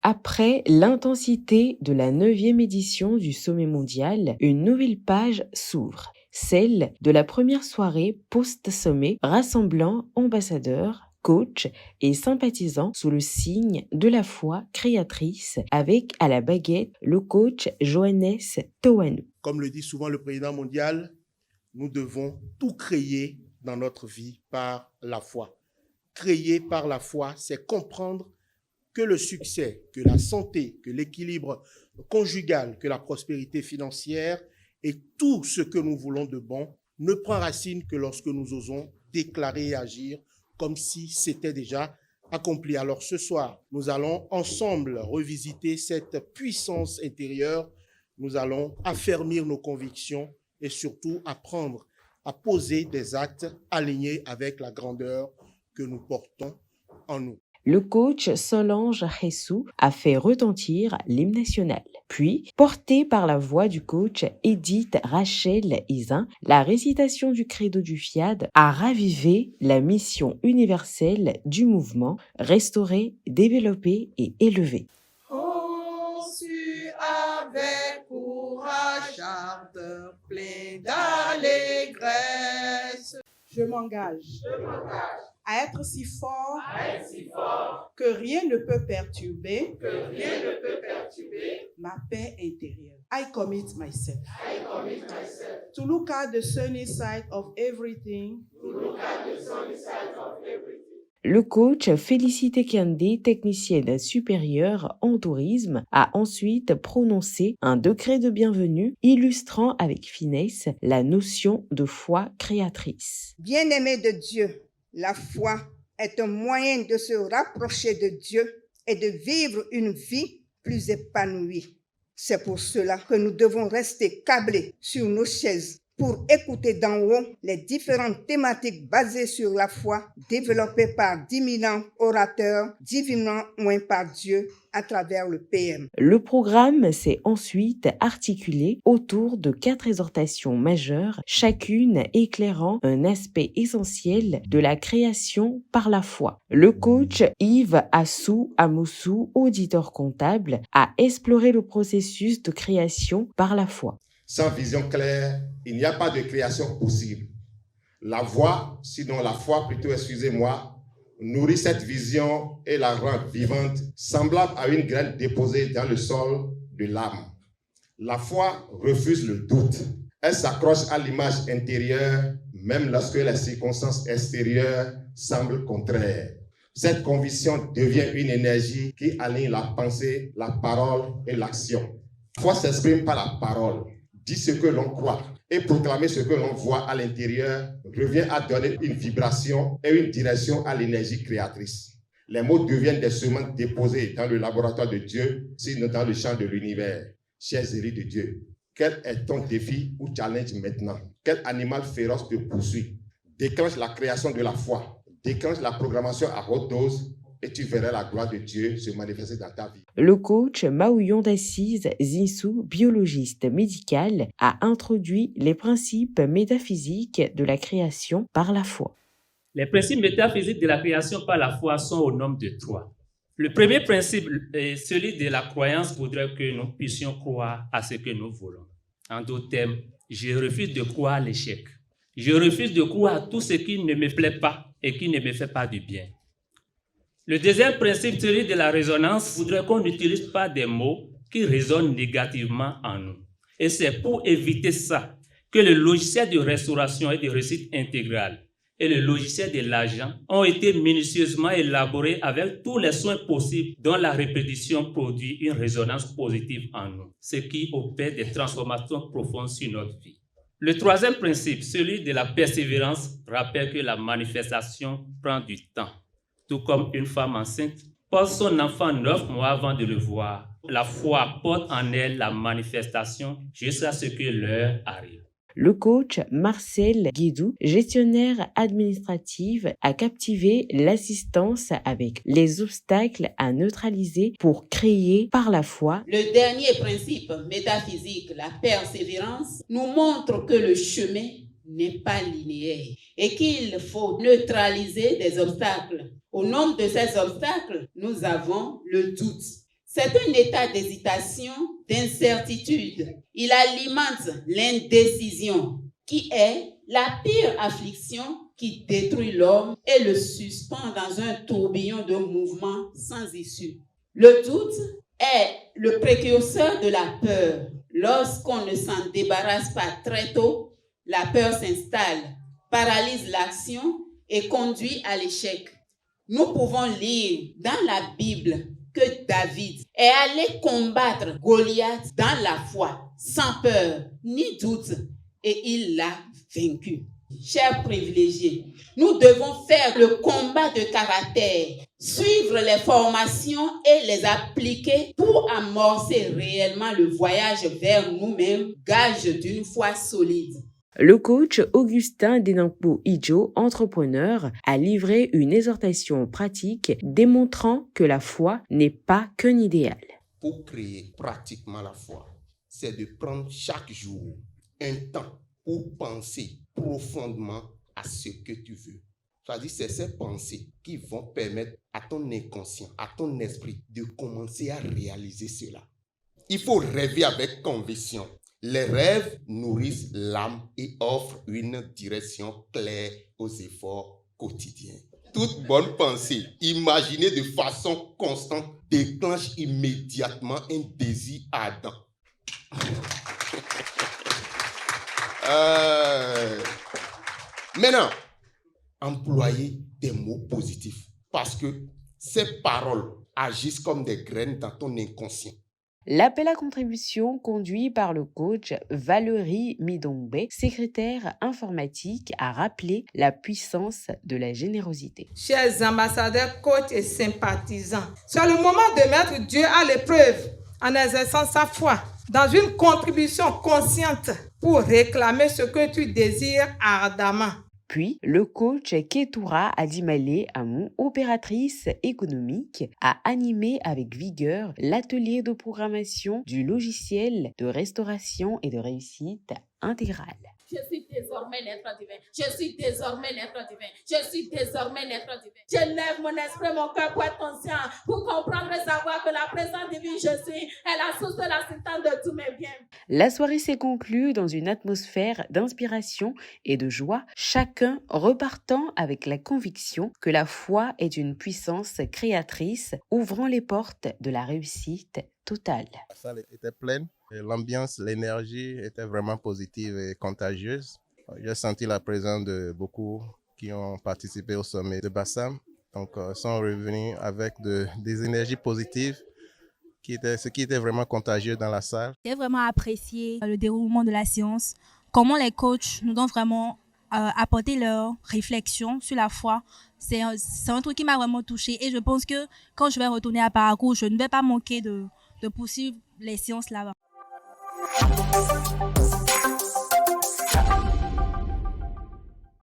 Après l'intensité de la 9e édition du sommet mondial, une nouvelle page s'ouvre, celle de la première soirée post-sommet rassemblant ambassadeurs, coachs et sympathisants sous le signe de la foi créatrice avec à la baguette le coach Johannes Towanu. Comme le dit souvent le président mondial, nous devons tout créer dans notre vie par la foi. Créer par la foi, c'est comprendre que le succès, que la santé, que l'équilibre conjugal, que la prospérité financière et tout ce que nous voulons de bon ne prend racine que lorsque nous osons déclarer et agir comme si c'était déjà accompli. Alors ce soir, nous allons ensemble revisiter cette puissance intérieure. Nous allons affermir nos convictions et surtout apprendre à poser des actes alignés avec la grandeur que nous portons en nous. Le coach Solange Hessou a fait retentir l'hymne national. Puis, porté par la voix du coach Edith Rachel Izin, la récitation du credo du FIAD a ravivé la mission universelle du mouvement, restaurer, développer et élever. Conçu avec courage, ardeur plein d'allégresse. Je m'engage à être si fort, que rien ne peut perturber, ma paix intérieure. I commit myself to look at the sunny side of everything. Le coach Félicité Kandé, technicienne supérieure en tourisme, a ensuite prononcé un décret de bienvenue illustrant avec finesse la notion de foi créatrice. Bien-aimé de Dieu, la foi est un moyen de se rapprocher de Dieu et de vivre une vie plus épanouie. C'est pour cela que nous devons rester câblés sur nos chaises pour écouter d'en haut les différentes thématiques basées sur la foi développées par d'éminents orateurs divinement oints par Dieu à travers le PM. Le programme s'est ensuite articulé autour de 4 exhortations majeures, chacune éclairant un aspect essentiel de la création par la foi. Le coach Yves Assou Amoussou, auditeur comptable, a exploré le processus de création par la foi. Sans vision claire, il n'y a pas de création possible. La voix, sinon la foi plutôt, excusez-moi, nourrit cette vision et la rend vivante, semblable à une graine déposée dans le sol de l'âme. La foi refuse le doute. Elle s'accroche à l'image intérieure, même lorsque les circonstances extérieures semblent contraires. Cette conviction devient une énergie qui aligne la pensée, la parole et l'action. La foi s'exprime par la parole. Dire ce que l'on croit et proclamer ce que l'on voit à l'intérieur revient à donner une vibration et une direction à l'énergie créatrice. Les mots deviennent des semences déposées dans le laboratoire de Dieu, sinon dans le champ de l'univers. Chers élus de Dieu, quel est ton défi ou challenge maintenant? Quel animal féroce te poursuit? Déclenche la création de la foi, déclenche la programmation à haute dose et tu verras la gloire de Dieu se manifester dans ta vie. Le coach Maouillon d'Assise Zinsou, biologiste médical, a introduit les principes métaphysiques de la création par la foi. Les principes métaphysiques de la création par la foi sont au nombre de 3. Le premier principe, celui de la croyance, voudrait que nous puissions croire à ce que nous voulons. En d'autres termes, je refuse de croire à l'échec. Je refuse de croire à tout ce qui ne me plaît pas et qui ne me fait pas du bien. Le deuxième principe, celui de la résonance, voudrait qu'on n'utilise pas des mots qui résonnent négativement en nous. Et c'est pour éviter ça que le logiciel de restauration et de réussite intégrale et le logiciel de l'argent ont été minutieusement élaborés avec tous les soins possibles dont la répétition produit une résonance positive en nous, ce qui opère des transformations profondes sur notre vie. Le troisième principe, celui de la persévérance, rappelle que la manifestation prend du temps. Tout comme une femme enceinte porte son enfant 9 mois avant de le voir. La foi porte en elle la manifestation jusqu'à ce que l'heure arrive. Le coach Marcel Guédou, gestionnaire administratif, a captivé l'assistance avec les obstacles à neutraliser pour créer par la foi. Le dernier principe métaphysique, la persévérance, nous montre que le chemin n'est pas linéaire et qu'il faut neutraliser des obstacles. Au nombre de ces obstacles, nous avons le doute. C'est un état d'hésitation, d'incertitude. Il alimente l'indécision, qui est la pire affliction qui détruit l'homme et le suspend dans un tourbillon de mouvements sans issue. Le doute est le précurseur de la peur. Lorsqu'on ne s'en débarrasse pas très tôt, la peur s'installe, paralyse l'action et conduit à l'échec. Nous pouvons lire dans la Bible que David est allé combattre Goliath dans la foi, sans peur ni doute, et il l'a vaincu. Chers privilégiés, nous devons faire le combat de caractère, suivre les formations et les appliquer pour amorcer réellement le voyage vers nous-mêmes, gage d'une foi solide. Le coach Augustin Denampo-Idjo, entrepreneur, a livré une exhortation pratique démontrant que la foi n'est pas qu'un idéal. Pour créer pratiquement la foi, c'est de prendre chaque jour un temps pour penser profondément à ce que tu veux. C'est-à-dire, c'est ces pensées qui vont permettre à ton inconscient, à ton esprit de commencer à réaliser cela. Il faut rêver avec conviction. Les rêves nourrissent l'âme et offrent une direction claire aux efforts quotidiens. Toute bonne pensée, imaginée de façon constante, déclenche immédiatement un désir ardent. Maintenant, employez des mots positifs parce que ces paroles agissent comme des graines dans ton inconscient. L'appel à contribution conduit par le coach Valérie Midombe, secrétaire informatique, a rappelé la puissance de la générosité. Chers ambassadeurs, coachs et sympathisants, c'est le moment de mettre Dieu à l'épreuve en exerçant sa foi dans une contribution consciente pour réclamer ce que tu désires ardemment. Puis, le coach Ketura Adimale Amon, opératrice économique, a animé avec vigueur l'atelier de programmation du logiciel de restauration et de réussite intégrale. Je suis désormais l'être divin. Je suis désormais l'être divin. Je suis désormais l'être divin. Je lève mon esprit, mon cœur pour être conscient, pour comprendre et savoir que la présence divine je suis est la source de la substance de tous mes biens. La soirée s'est conclue dans une atmosphère d'inspiration et de joie, chacun repartant avec la conviction que la foi est une puissance créatrice ouvrant les portes de la réussite totale. La salle était pleine. L'ambiance, l'énergie était vraiment positive et contagieuse. J'ai senti la présence de beaucoup qui ont participé au sommet de Bassam. Donc, sont revenus avec des énergies positives, ce qui était vraiment contagieux dans la salle. J'ai vraiment apprécié le déroulement de la séance, comment les coachs nous ont vraiment apporté leur réflexion sur la foi. C'est un truc qui m'a vraiment touchée et je pense que quand je vais retourner à Parakou, je ne vais pas manquer de poursuivre les séances là-bas.